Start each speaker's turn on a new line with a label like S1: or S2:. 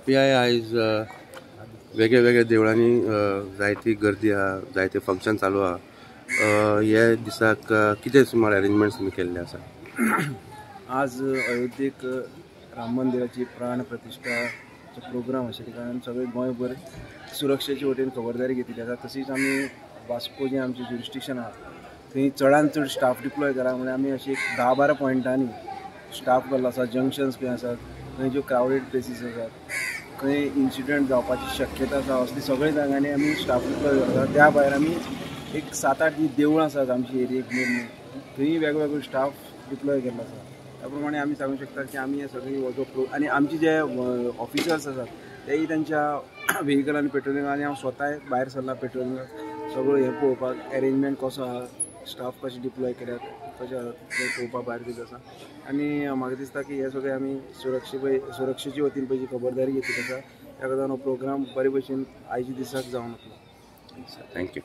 S1: PI आयज वेगळ्या वेगळ्या देवळांनी जायती गर्दी आहा, जायते फंक्शन चालू आहा. हे दिसाक कितें सुमार अरेंजमेंट्स तुमी केल्ले आसा?
S2: आज अयोध्येक राम मंदिराची प्राण प्रतिष्ठाचे प्रोग्राम आशिल्ले कारण सगळे गोंयभर सुरक्षेचे वटेन खबरदारी घेतली आसा. तशीच आमी वास्को जे आमचे ज्युरिस्डिक्शन आहा थंय चडांत चड स्टाफ डिप्लॉय करा म्हणून आमी अशी 10-12 पॉयंटांनी स्टाफ केल्लो आसा. जंक्शन्स खंय आसात, खंय ज्यो क्रावडेड प्लेसीस आसात, खंय इन्सिडंट जावपाची शक्यता आसा, असली सगळे जाग्यांनी आमी स्टाफ डिप्लॉय करता. त्या भायर आमी एक 7-8 जी देवळां आसात आमची एरियेक मेन थंय वेगवेगळो स्टाफ डिप्लॉय केल्लो आसा. त्या प्रमाणे आमी सांगूंक शकता की आमी हे सगळी हो जो आनी आमचे जे ऑफिसर्स आसात तेय तेंच्या व्हेहिकलांनी पेट्रोलिंग आनी हांव स्वताय भायर सरला पेट्रोलिंगाक सगळो हे पळोवपाक अरेंजमेंट कसो आहा, स्टाफ कशें डिप्लॉय केल्यात कशें आहा तें पळोवपाक भायर गेलो आसा. आनी म्हाका दिसता की हे सगळे आमी सुरक्षेचे वतीन पयली खबरदारी घेतली आसा. त्या खातीर हो प्रोग्राम बरे भशेन आयच्या दिसाक जावन वतलो.
S1: थँक्यू.